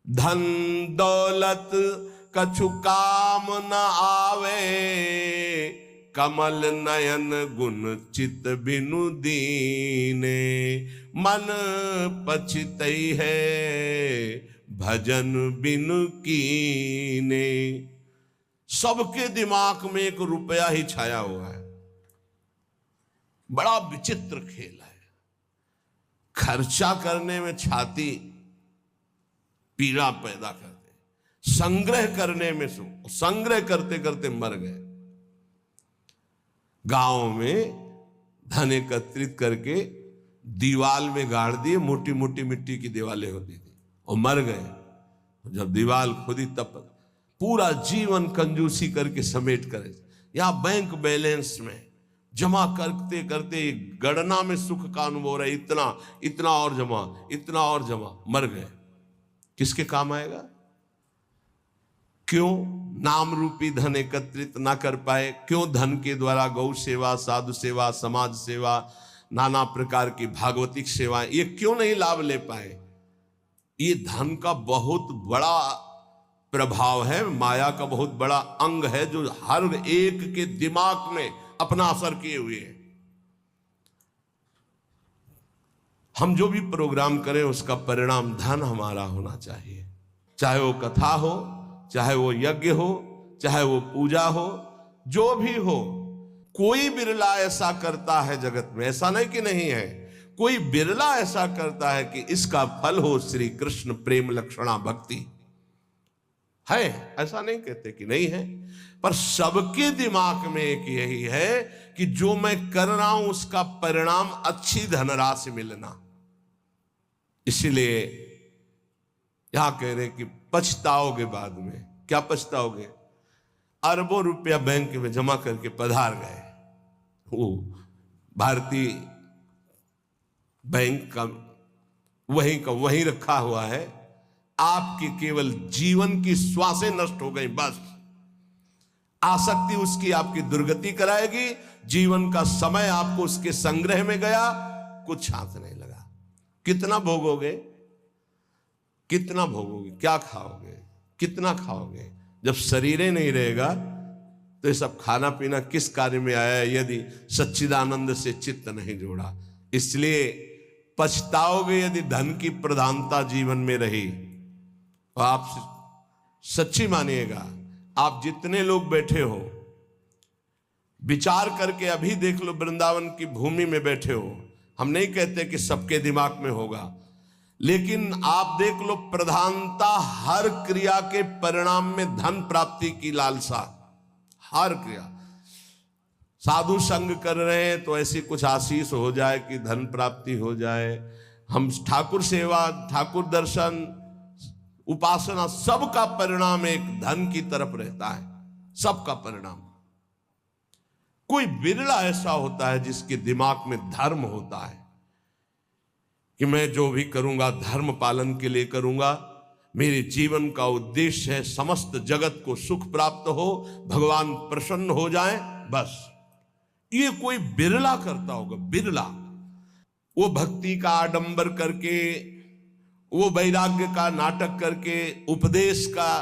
धन दौलत कछु काम न आवे, कमल नयन गुण चित बिनु दीने। मन पछितई है भजन बिनु कीने। सबके दिमाग में एक रुपया ही छाया हुआ है। बड़ा विचित्र खेल है। खर्चा करने में छाती पीड़ा पैदा कर दे, संग्रह करने में संग्रह करते करते मर गए। गांव में धन एकत्रित करके दीवाल में गाड़ दिए, मोटी मोटी मिट्टी की दीवालें होती थी, और मर गए। जब दीवाल खुदी तब पूरा जीवन कंजूसी करके समेट करे। या बैंक बैलेंस में जमा करते करते गणना में सुख का अनुभव रहे, इतना इतना और जमा, इतना और जमा, मर गए। किसके काम आएगा? क्यों नाम रूपी धन एकत्रित ना कर पाए? क्यों धन के द्वारा गौ सेवा, साधु सेवा, समाज सेवा, नाना प्रकार की भागवतिक सेवाएं, ये क्यों नहीं लाभ ले पाए? ये धन का बहुत बड़ा प्रभाव है, माया का बहुत बड़ा अंग है, जो हर एक के दिमाग में अपना असर किए हुए है। हम जो भी प्रोग्राम करें उसका परिणाम धन हमारा होना चाहिए। चाहे वो कथा हो, चाहे वो यज्ञ हो, चाहे वो पूजा हो, जो भी हो। कोई बिरला ऐसा करता है जगत में, ऐसा नहीं कि नहीं है, कोई बिरला ऐसा करता है कि इसका फल हो श्री कृष्ण प्रेम लक्षणा भक्ति। है, ऐसा नहीं कहते कि नहीं है, पर सबके दिमाग में एक यही है कि जो मैं कर रहा हूं उसका परिणाम अच्छी धनराशि मिलना। इसीलिए यहां कह रहे कि पछताओगे बाद में। क्या पछताओगे? अरबों रुपया बैंक में जमा करके पधार गए, वो भारतीय बैंक का वहीं रखा हुआ है, आपकी केवल जीवन की श्वासें नष्ट हो गई, बस। आसक्ति उसकी आपकी दुर्गति कराएगी। जीवन का समय आपको उसके संग्रह में गया, कुछ हाथ नहीं लगा। कितना भोगोगे? कितना भोगोगे? क्या खाओगे? कितना खाओगे? जब शरीर ही नहीं रहेगा तो ये सब खाना पीना किस कार्य में आया है, यदि सच्चिदानंद से चित्त नहीं जोड़ा। इसलिए पछताओगे यदि धन की प्रधानता जीवन में रही। तो आप सच्ची मानिएगा, आप जितने लोग बैठे हो, विचार करके अभी देख लो, वृंदावन की भूमि में बैठे हो। हम नहीं कहते कि सबके दिमाग में होगा, लेकिन आप देख लो, प्रधानता हर क्रिया के परिणाम में धन प्राप्ति की लालसा। हर क्रिया, साधु संग कर रहे हैं तो ऐसी कुछ आशीष हो जाए कि धन प्राप्ति हो जाए। हम ठाकुर सेवा, ठाकुर दर्शन, उपासना, सबका परिणाम एक धन की तरफ रहता है, सबका परिणाम। कोई बिरला ऐसा होता है जिसके दिमाग में धर्म होता है कि मैं जो भी करूंगा धर्म पालन के लिए करूंगा, मेरे जीवन का उद्देश्य है समस्त जगत को सुख प्राप्त हो, भगवान प्रसन्न हो जाए, बस। ये कोई बिरला करता होगा, बिरला। वो भक्ति का आडंबर करके, वो वैराग्य का नाटक करके, उपदेश का,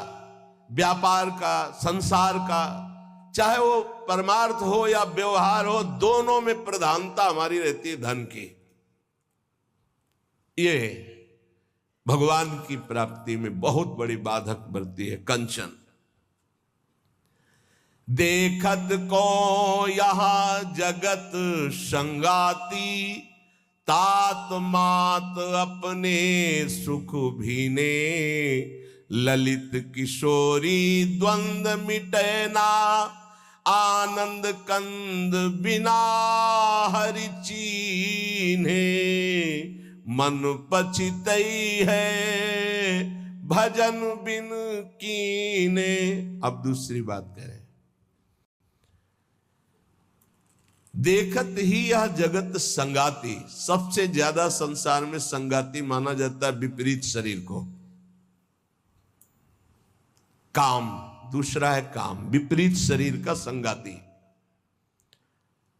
व्यापार का, संसार का, चाहे वो परमार्थ हो या व्यवहार हो, दोनों में प्रधानता हमारी रहती है धन की। ये भगवान की प्राप्ति में बहुत बड़ी बाधक बनती है। कंचन देखत को यहां जगत संगाती, तात मात अपने सुख भीने, ललित किशोरी द्वंद मिटे ना, आनंद कंद बिना हरि चीन्हे, मन पछितई है भजन बिन कीने। अब दूसरी बात करें, देखत ही यह जगत संगाती। सबसे ज्यादा संसार में संगाती माना जाता है विपरीत शरीर को। काम, दूसरा है काम, विपरीत शरीर का संगाती।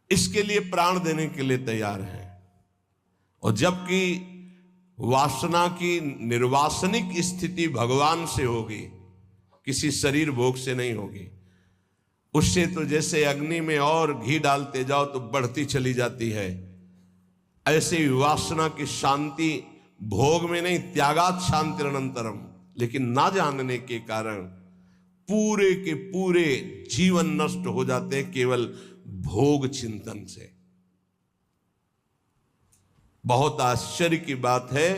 इसके लिए प्राण देने के लिए तैयार है। और जबकि वासना की निर्वासनिक स्थिति भगवान से होगी, किसी शरीर भोग से नहीं होगी। उससे तो जैसे अग्नि में और घी डालते जाओ तो बढ़ती चली जाती है, ऐसे ही वासना की शांति भोग में नहीं, त्यागात शांति अनंतरम। लेकिन ना जानने के कारण पूरे के पूरे जीवन नष्ट हो जाते हैं केवल भोग चिंतन से। बहुत आश्चर्य की बात है,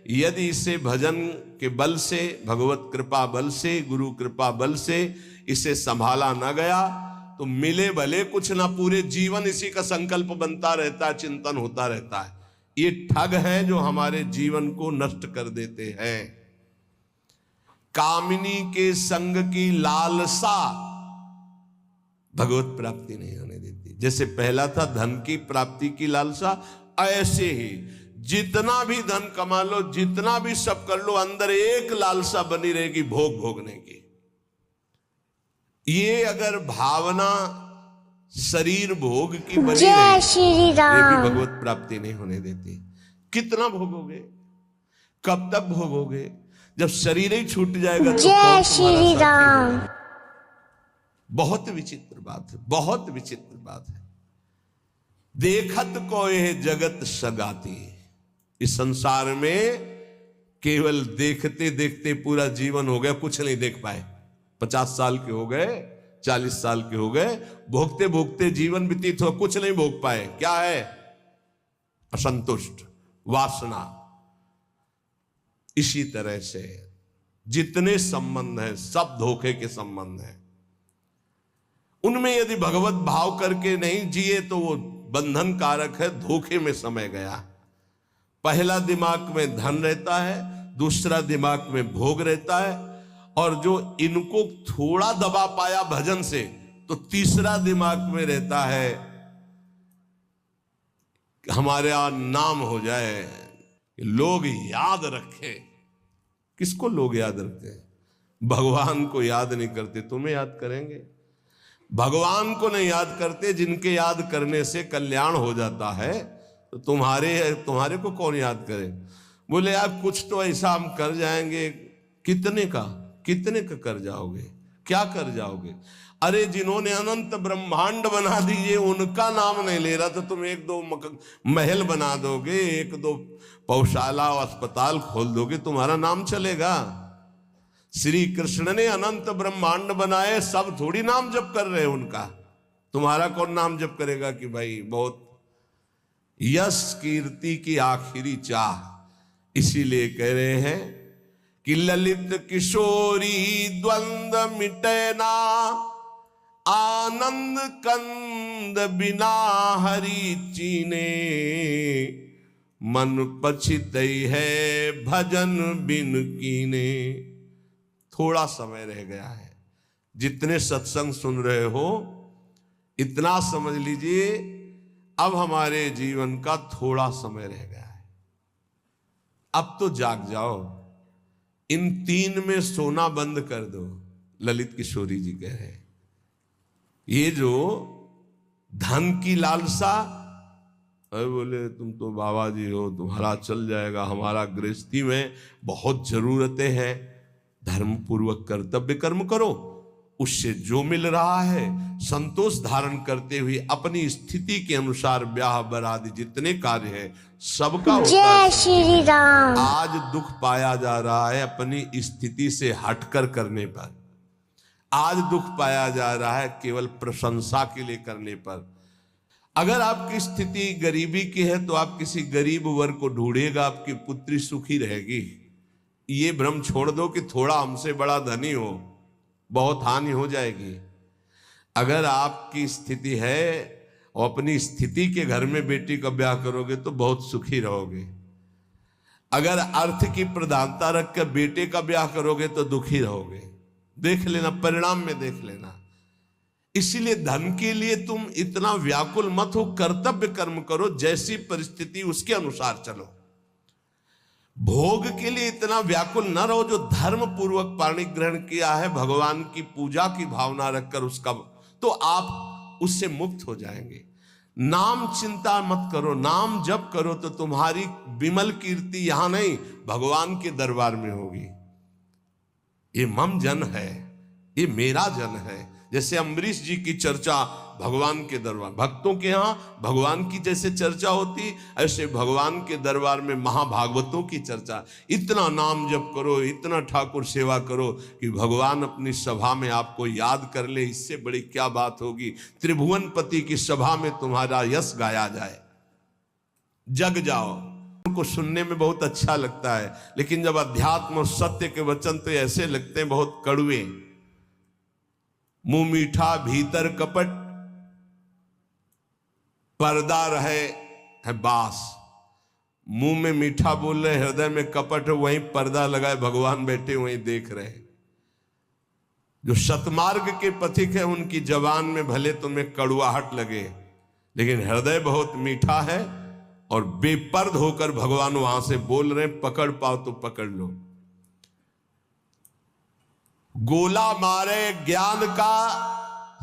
यदि इसे भजन के बल से, भगवत कृपा बल से, गुरु कृपा बल से इसे संभाला ना गया तो मिले भले कुछ ना, पूरे जीवन इसी का संकल्प बनता रहता है, चिंतन होता रहता है। ये ठग है जो हमारे जीवन को नष्ट कर देते हैं। कामिनी के संग की लालसा भगवत प्राप्ति नहीं होने देती। जैसे पहला था धन की प्राप्ति की लालसा, ऐसे ही जितना भी धन कमा लो, जितना भी सब कर लो, अंदर एक लालसा बनी रहेगी भोग भोगने की। ये अगर भावना शरीर भोग की बनी रहे, ये भी भगवत प्राप्ति नहीं होने देती। कितना भोगोगे, कब तक भोगोगे? जब शरीर ही छूट जाएगा तो जय श्री राम। बहुत विचित्र बात है, बहुत विचित्र बात है। देखत को यह जगत सगाती, इस संसार में केवल देखते देखते पूरा जीवन हो गया, कुछ नहीं देख पाए। 50 साल के हो गए, 40 साल के हो गए, भोगते भोगते जीवन व्यतीत हो, कुछ नहीं भोग पाए। क्या है? असंतुष्ट, वासना। इसी तरह से जितने संबंध हैं सब धोखे के संबंध हैं। उनमें यदि भगवत भाव करके नहीं जिए तो वो बंधन कारक है, धोखे में समय गया। पहला दिमाग में धन रहता है, दूसरा दिमाग में भोग रहता है, और जो इनको थोड़ा दबा पाया भजन से तो तीसरा दिमाग में रहता है हमारे यहां नाम हो जाए, लोग याद रखे। किसको लोग याद रखते हैं? भगवान को याद नहीं करते, तुम्हें याद करेंगे। भगवान को नहीं याद करते, जिनके याद करने से कल्याण हो जाता है, तो तुम्हारे को कौन याद करे? बोले यार कुछ तो ऐसा हम कर जाएंगे। कितने का कर जाओगे? क्या कर जाओगे? अरे जिन्होंने अनंत ब्रह्मांड बना दिए उनका नाम नहीं ले रहा, तो तुम एक दो महल बना दोगे, एक दो पौशाला और अस्पताल खोल दोगे, तुम्हारा नाम चलेगा? श्री कृष्ण ने अनंत ब्रह्मांड बनाए, सब थोड़ी नाम जप कर रहे हैं उनका। तुम्हारा कौन नाम जप करेगा कि भाई बहुत यश कीर्ति की आखिरी चाह। इसीलिए कह रहे हैं कि ललित किशोरी द्वंद्व मिटे ना, आनंद कंद बिना हरि चीने, मन पछित है भजन बिन कीने। थोड़ा समय रह गया है। जितने सत्संग सुन रहे हो इतना समझ लीजिए, अब हमारे जीवन का थोड़ा समय रह गया है। अब तो जाग जाओ, इन 3 में सोना बंद कर दो। ललित किशोरी जी कह रहे हैं ये जो धन की लालसा, अरे बोले तुम तो बाबा जी हो, तुम्हारा चल जाएगा, हमारा गृहस्थी में बहुत जरूरतें हैं, धर्म पूर्वक कर्तव्य कर्म करो, उससे जो मिल रहा है संतोष धारण करते हुए अपनी स्थिति के अनुसार ब्याह बरादी जितने कार्य है सबका होता है। जय श्री राम। आज दुख पाया जा रहा है अपनी स्थिति से हटकर करने पर। आज दुख पाया जा रहा है केवल प्रशंसा के लिए करने पर। अगर आपकी स्थिति गरीबी की है तो आप किसी गरीब वर्ग को ढूंढिएगा, आपकी पुत्री सुखी रहेगी। ये भ्रम छोड़ दो कि थोड़ा हमसे बड़ा धनी हो, बहुत हानि हो जाएगी। अगर आपकी स्थिति है और अपनी स्थिति के घर में बेटी का ब्याह करोगे तो बहुत सुखी रहोगे। अगर अर्थ की प्रधानता रखकर बेटे का ब्याह करोगे तो दुखी रहोगे। देख लेना, परिणाम में देख लेना। इसीलिए धन के लिए तुम इतना व्याकुल मत हो, कर्तव्य कर्म करो, जैसी परिस्थिति उसके अनुसार चलो। भोग के लिए इतना व्याकुल न रहो। जो धर्म पूर्वक पाणी ग्रहण किया है, भगवान की पूजा की भावना रखकर उसका, तो आप उससे मुक्त हो जाएंगे। नाम चिंता मत करो, नाम जप करो तो तुम्हारी विमल कीर्ति यहां नहीं भगवान के दरबार में होगी। ये मम जन है, ये मेरा जन है। जैसे अम्बरीश जी की चर्चा भगवान के दरबार, भक्तों के यहां भगवान की जैसे चर्चा होती, ऐसे भगवान के दरबार में महाभागवतों की चर्चा। इतना नाम जप करो, इतना ठाकुर सेवा करो कि भगवान अपनी सभा में आपको याद कर ले। इससे बड़ी क्या बात होगी। त्रिभुवनपति की सभा में तुम्हारा यश गाया जाए, जग जाओ। उनको सुनने में बहुत अच्छा लगता है, लेकिन जब अध्यात्म और सत्य के वचन तो ऐसे लगते हैं बहुत कड़वे। मुंह मीठा भीतर कपट, पर्दा रहे है बास। मुंह में मीठा बोल रहे, हृदय में कपट है, वहीं पर्दा लगाए भगवान बैठे वहीं देख रहे। जो सतमार्ग के पथिक है उनकी जबान में भले तुम्हें कड़वाहट लगे, लेकिन हृदय बहुत मीठा है और बेपर्द होकर भगवान वहां से बोल रहे। पकड़ पाओ तो पकड़ लो। गोला मारे ज्ञान का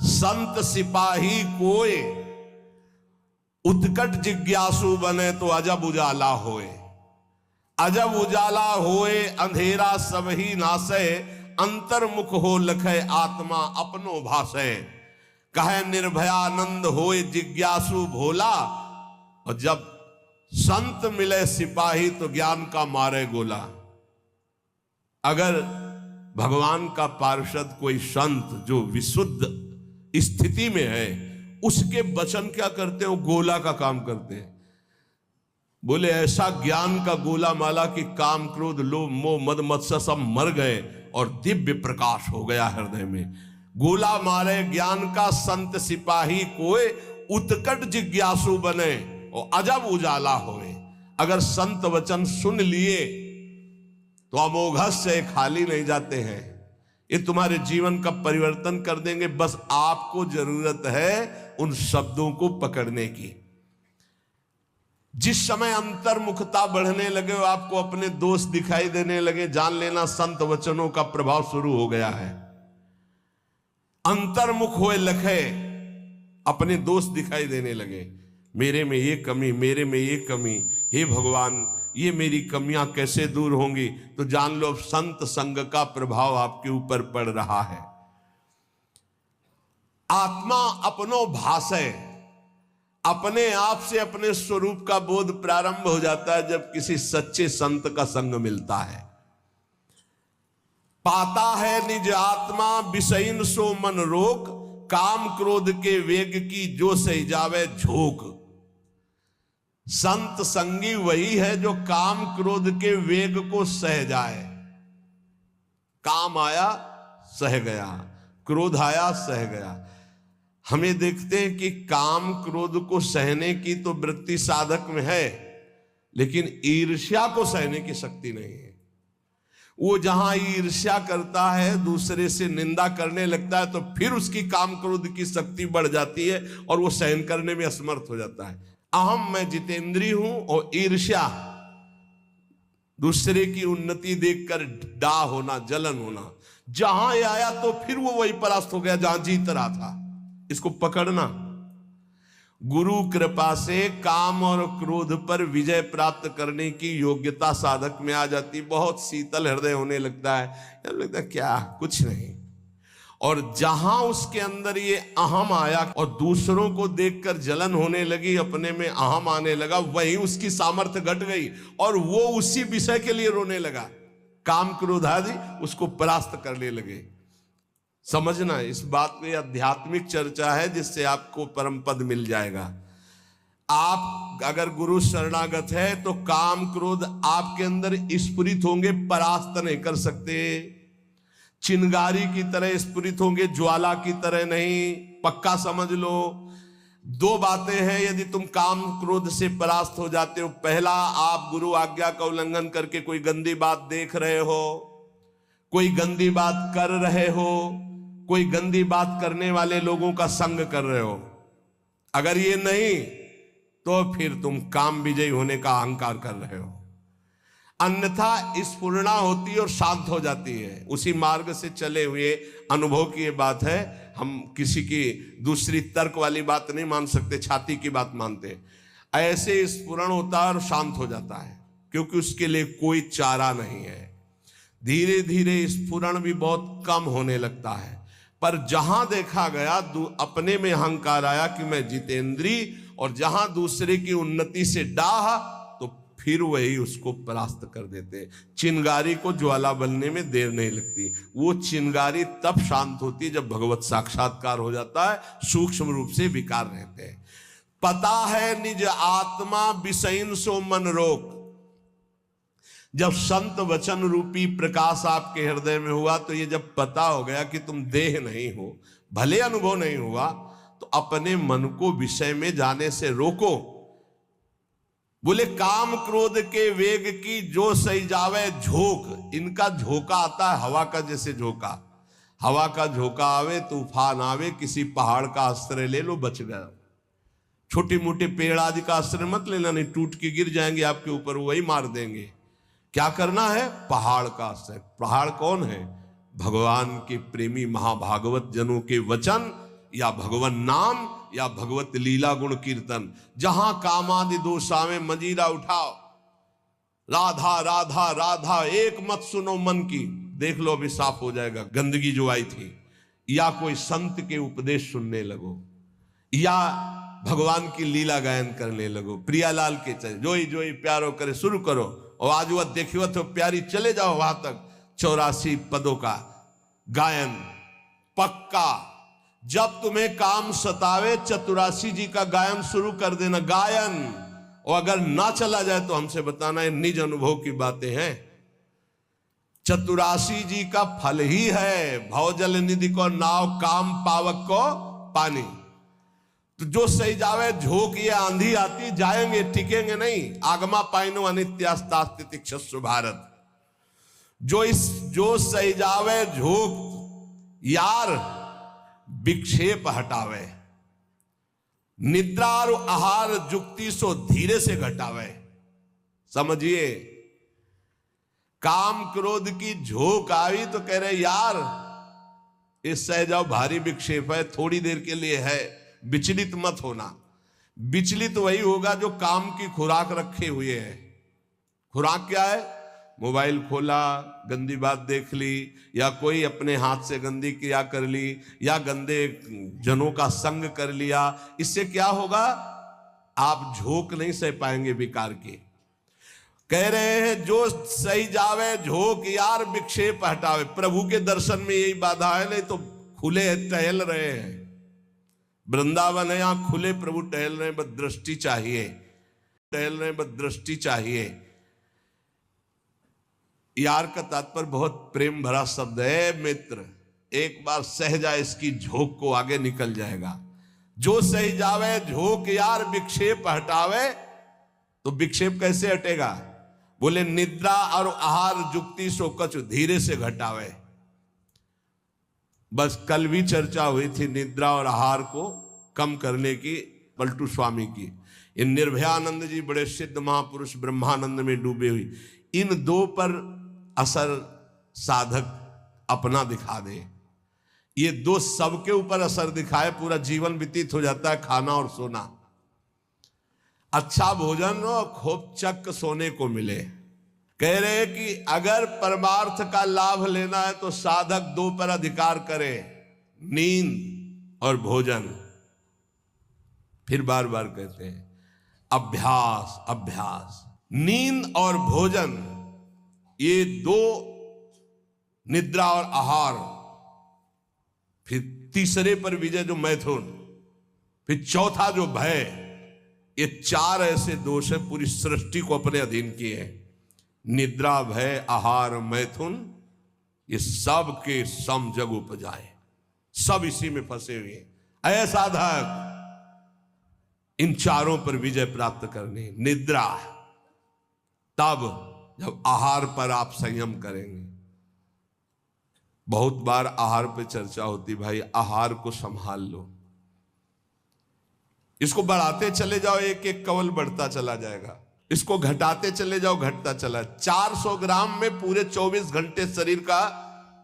संत सिपाही कोय, उत्कट जिज्ञासु बने तो अजब उजाला होए। अजब उजाला होए अंधेरा सब ही नासे, अंतर्मुख हो लखे आत्मा अपनो भाषे। कहे निर्भयानंद होए जिज्ञासु भोला, और जब संत मिले सिपाही तो ज्ञान का मारे गोला। अगर भगवान का पार्षद कोई संत जो विशुद्ध स्थिति में है, उसके वचन क्या करते हो, गोला का काम करते हैं। बोले ऐसा ज्ञान का गोला माला कि काम क्रोध लोभ मोह मद मत्सर सब मर गए और दिव्य प्रकाश हो गया हृदय में। गोला मारे ज्ञान का संत सिपाही कोई, उत्कट जिज्ञासु बने और अजब उजाला होए। अगर संत वचन सुन लिए तो अमोघस से खाली नहीं जाते हैं। ये तुम्हारे जीवन का परिवर्तन कर देंगे। बस आपको जरूरत है उन शब्दों को पकड़ने की। जिस समय अंतर्मुखता बढ़ने लगे, आपको अपने दोष दिखाई देने लगे, जान लेना संत वचनों का प्रभाव शुरू हो गया है। अंतर्मुख हुए लखे, अपने दोष दिखाई देने लगे। मेरे में ये कमी, मेरे में ये कमी, हे भगवान ये मेरी कमियां कैसे दूर होंगी। तो जान लो संत संग का प्रभाव आपके ऊपर पड़ रहा है। आत्मा अपनो भाषे, अपने आप से अपने स्वरूप का बोध प्रारंभ हो जाता है जब किसी सच्चे संत का संग मिलता है। पाता है निज आत्मा विषयीन सो मन रोक, काम क्रोध के वेग की जो सही जावे झोंक। संत संगी वही है जो काम क्रोध के वेग को सह जाए। काम आया सह गया, क्रोध आया सह गया। हमें देखते हैं कि काम क्रोध को सहने की तो वृत्ति साधक में है, लेकिन ईर्ष्या को सहने की शक्ति नहीं है। वो जहां ईर्ष्या करता है, दूसरे से निंदा करने लगता है, तो फिर उसकी काम क्रोध की शक्ति बढ़ जाती है और वो सहन करने में असमर्थ हो जाता है। अहम मैं जितेंद्री हूं और ईर्ष्या दूसरे की उन्नति देखकर डा होना, जलन होना, जहां ये आया तो फिर वो वही परास्त हो गया जहां जीत रहा था। इसको पकड़ना। गुरु कृपा से काम और क्रोध पर विजय प्राप्त करने की योग्यता साधक में आ जाती। बहुत शीतल हृदय होने लगता है, लगता है क्या कुछ नहीं। और जहां उसके अंदर ये अहम आया और दूसरों को देखकर जलन होने लगी, अपने में अहम आने लगा, वहीं उसकी सामर्थ्य घट गई और वो उसी विषय के लिए रोने लगा। काम क्रोध आदि उसको परास्त करने लगे। समझना, इस बात में आध्यात्मिक चर्चा है जिससे आपको परम पद मिल जाएगा। आप अगर गुरु शरणागत है तो काम क्रोध आपके अंदर स्फुरित होंगे, परास्त नहीं कर सकते। चिंगारी की तरह स्फुरित होंगे, ज्वाला की तरह नहीं। पक्का समझ लो। दो बातें हैं यदि तुम काम क्रोध से परास्त हो जाते हो। पहला, आप गुरु आज्ञा का उल्लंघन करके कोई गंदी बात देख रहे हो, कोई गंदी बात कर रहे हो, कोई गंदी बात करने वाले लोगों का संग कर रहे हो। अगर ये नहीं तो फिर तुम काम विजयी होने का अहंकार कर रहे हो। अन्यथा स्फुरणा होती है और शांत हो जाती है। उसी मार्ग से चले हुए अनुभव की ये बात है। हम किसी की दूसरी तर्क वाली बात नहीं मान सकते, छाती की बात मानते। ऐसे स्फुरण होता है और शांत हो जाता है, क्योंकि उसके लिए कोई चारा नहीं है। धीरे धीरे स्फुरण भी बहुत कम होने लगता है, पर जहां देखा गया अपने में अहंकार आया कि मैं जितेंद्री, और जहां दूसरे की उन्नति से डाह, तो फिर वही उसको परास्त कर देते। चिंगारी को ज्वाला बनने में देर नहीं लगती। वो चिंगारी तब शांत होती है जब भगवत साक्षात्कार हो जाता है, सूक्ष्म रूप से विकार रहते हैं। पता है निज आत्मा विषयन सो मन रोक। जब संत वचन रूपी प्रकाश आपके हृदय में हुआ, तो ये जब पता हो गया कि तुम देह नहीं हो, भले अनुभव नहीं हुआ, तो अपने मन को विषय में जाने से रोको। बोले काम क्रोध के वेग की जो सही जावे झोंक। इनका झोंका आता है हवा का, जैसे झोंका, हवा का झोंका आवे, तूफान आवे, किसी पहाड़ का आश्रय ले लो, बच गया। छोटे मोटे पेड़ आदि का आश्रय मत लेना, नहीं टूट के गिर जाएंगे आपके ऊपर, वही मार देंगे। क्या करना है? पहाड़ का आश्रय। पहाड़ कौन है? भगवान के प्रेमी महाभागवत जनों के वचन, या भगवान नाम, या भगवत लीला गुण कीर्तन। जहां कामादि दोषावे मजीरा उठाओ, राधा राधा राधा एक मत सुनो मन की, देख लो अभी साफ हो जाएगा गंदगी जो आई थी। या कोई संत के उपदेश सुनने लगो, या भगवान की लीला गायन करने लगो। प्रियालाल के चले जोई जोई प्यारो करे शुरू करो, और आज वह देखियो तो प्यारी, चले जाओ वहां तक। 84 पदों का गायन पक्का। जब तुम्हें काम सतावे, चतुरासी जी का गायन शुरू कर देना, गायन। और अगर ना चला जाए तो हमसे बताना, ये निज अनुभव की बातें हैं। चतुरासी जी का फल ही है भवजल निधि को नाव, काम पावक को पानी। तो जो सही जावे झोंक, ये आंधी आती, जाएंगे टिकेंगे नहीं। आगमा पाइनो अनित्यास्तास्तितिक्षस्व भारत। जो सही जावे झोंक, यार विक्षेप हटावे। निद्रा और आहार जुक्ति सो धीरे से घटावे। समझिए, काम क्रोध की झोंक आई तो कह रहे यार इस सह जाओ, भारी विक्षेप है, थोड़ी देर के लिए है, विचलित मत होना। विचलित वही होगा जो काम की खुराक रखे हुए है। खुराक क्या है? मोबाइल खोला, गंदी बात देख ली, या कोई अपने हाथ से गंदी क्रिया कर ली, या गंदे जनों का संग कर लिया। इससे क्या होगा? आप झोंक नहीं सह पाएंगे विकार की। कह रहे हैं जो सही जावे झोंक, यार विक्षेप हटावे। प्रभु के दर्शन में यही बाधा है, नहीं तो खुले टहल रहे हैं। वृंदावन है, यहां खुले प्रभु टहल रहे हैं, बस दृष्टि चाहिए। टहल रहे हैं, बस दृष्टि चाहिए। यार का तात्पर्य बहुत प्रेम भरा शब्द है। मित्र एक बार सह जाए इसकी झोंक को, आगे निकल जाएगा। जो सही जावे झोंक, यार विक्षेप हटावे। तो विक्षेप कैसे हटेगा? बोले निद्रा और आहार जुक्ति सो कछु धीरे से घटावे। बस कल भी चर्चा हुई थी निद्रा और आहार को कम करने की, पलटू स्वामी की। इन निर्भयानंद जी बड़े सिद्ध महापुरुष ब्रह्मानंद में डूबे हुई। इन दो पर असर साधक अपना दिखा दे, ये दो सबके ऊपर असर दिखाए, पूरा जीवन व्यतीत हो जाता है। खाना और सोना, अच्छा भोजन और खूब चक सोने को मिले। कह रहे कि अगर परमार्थ का लाभ लेना है तो साधक दो पर अधिकार करे, नींद और भोजन। फिर बार बार कहते हैं अभ्यास अभ्यास। नींद और भोजन, ये दो, निद्रा और आहार। फिर तीसरे पर विजय जो मैथुन, फिर चौथा जो भय। ये चार ऐसे दोष है पूरी सृष्टि को अपने अधीन किए हैं। निद्रा, भय, आहार, मैथुन, ये सब के सम जग उपजाए, सब इसी में फंसे हुए हैं। ऐसा साधक इन चारों पर विजय प्राप्त करनी। निद्रा तब जब आहार पर आप संयम करेंगे। बहुत बार आहार पे चर्चा होती, भाई आहार को संभाल लो, इसको बढ़ाते चले जाओ, एक एक कवल बढ़ता चला जाएगा। इसको घटाते चले जाओ, घटता चला। 400 ग्राम में पूरे 24 घंटे शरीर का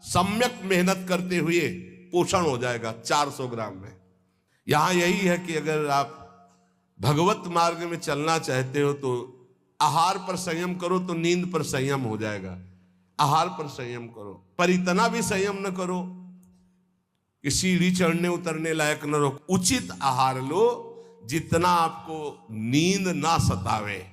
सम्यक मेहनत करते हुए पोषण हो जाएगा 400 ग्राम में। यहां यही है कि अगर आप भगवत मार्ग में चलना चाहते हो तो आहार पर संयम करो तो नींद पर संयम हो जाएगा। आहार पर संयम करो, पर इतना भी संयम न करो कि सीढ़ी चढ़ने उतरने लायक न रहो। उचित आहार लो जितना आपको नींद ना सतावे।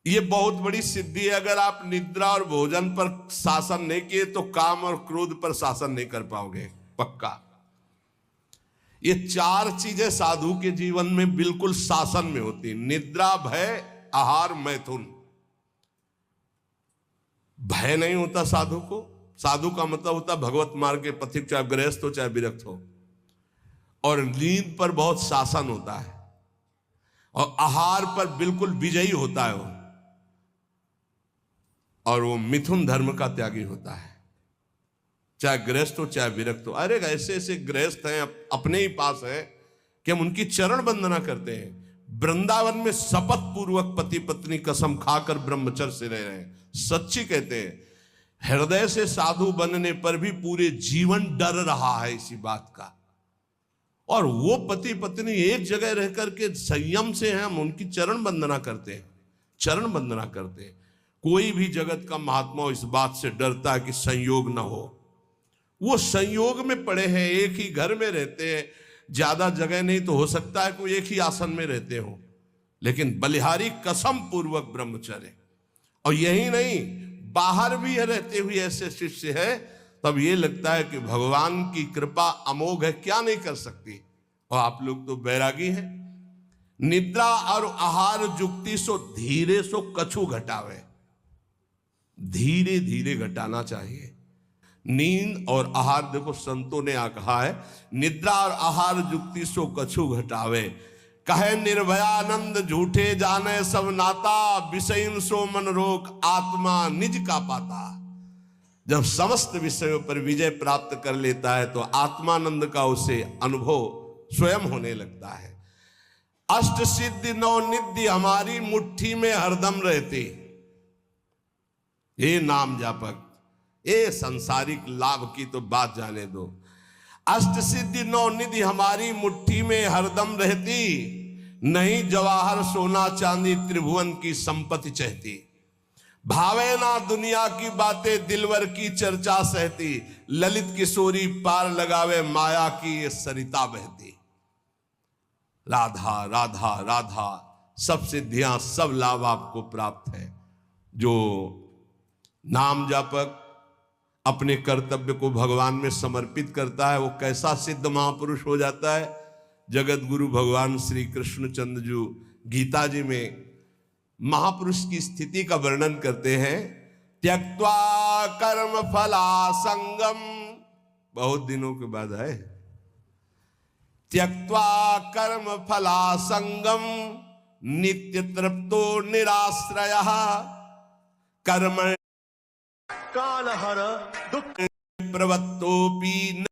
ये बहुत बड़ी सिद्धि है। अगर आप निद्रा और भोजन पर शासन नहीं किए तो काम और क्रोध पर शासन नहीं कर पाओगे, पक्का। ये 4 चीजें साधु के जीवन में बिल्कुल शासन में होती। निद्रा, भय, आहार, मैथुन। भय नहीं होता साधु को। साधु का मतलब होता भगवत मार्ग के पथिक, चाहे गृहस्थ हो चाहे विरक्त हो। और नींद पर बहुत शासन होता है और आहार पर बिल्कुल विजयी होता है वो। और वो मिथुन धर्म का त्यागी होता है, चाहे गृहस्थ हो चाहे विरक्त हो। अरे ऐसे ऐसे गृहस्थ हैं अपने ही पास हैं कि हम उनकी चरण वंदना करते हैं। वृंदावन में शपथ पूर्वक पति पत्नी कसम खाकर ब्रह्मचर्य से रह रहे हैं। सच्ची कहते हैं, हृदय से साधु बनने पर भी पूरे जीवन डर रहा है इसी बात का। और वो पति पत्नी एक जगह रह करके संयम से हैं, हम उनकी चरण वंदना करते हैं, चरण वंदना करते हैं। कोई भी जगत का महात्मा इस बात से डरता है कि संयोग ना हो। वो संयोग में पड़े हैं, एक ही घर में रहते हैं, ज्यादा जगह नहीं तो हो सकता है कोई एक ही आसन में रहते हो, लेकिन बलिहारी कसम पूर्वक ब्रह्मचर्य। और यही नहीं, बाहर भी रहते हुए ऐसे शिष्य है, तब ये लगता है कि भगवान की कृपा अमोघ है, क्या नहीं कर सकती। और आप लोग तो बैरागी हैं। निद्रा और आहार जुक्ति सो धीरे सो कछु घटावे। धीरे धीरे घटाना चाहिए। नींद और आहार, देखो संतों ने कहा है, निद्रा और आहार जुक्ति सो कछु घटावे। कहे निर्भयानंद झूठे जाने सब नाता, विषयन सो मन रोक आत्मा निज का पाता। जब समस्त विषयों पर विजय प्राप्त कर लेता है तो आत्मानंद का उसे अनुभव स्वयं होने लगता है। अष्ट सिद्धि नौ निधि हमारी मुट्ठी में हरदम रहती। ये नाम जापक, ये सांसारिक लाभ की तो बात जाने दो। अष्ट सिद्धि नौ निधि हमारी मुट्ठी में हरदम रहती, नहीं जवाहर सोना चांदी त्रिभुवन की संपत्ति चाहती। भावे ना दुनिया की बातें दिलवर की चर्चा सहती, ललित किशोरी पार लगावे माया की ये सरिता बहती। राधा राधा राधा, सब सिद्धियां सब लाभ आपको प्राप्त है। जो नाम जापक अपने कर्तव्य को भगवान में समर्पित करता है वो कैसा सिद्ध महापुरुष हो जाता है। जगत गुरु भगवान श्री कृष्णचंद्र जो गीता जी में महापुरुष की स्थिति का वर्णन करते हैं। त्यक्त्वा कर्म फला संगम, बहुत दिनों के बाद है, त्यक्त्वा कर्म फला संगम नित्य तृप्तो निराश्रयः कर्म कालहर दुख प्रवत्तोपि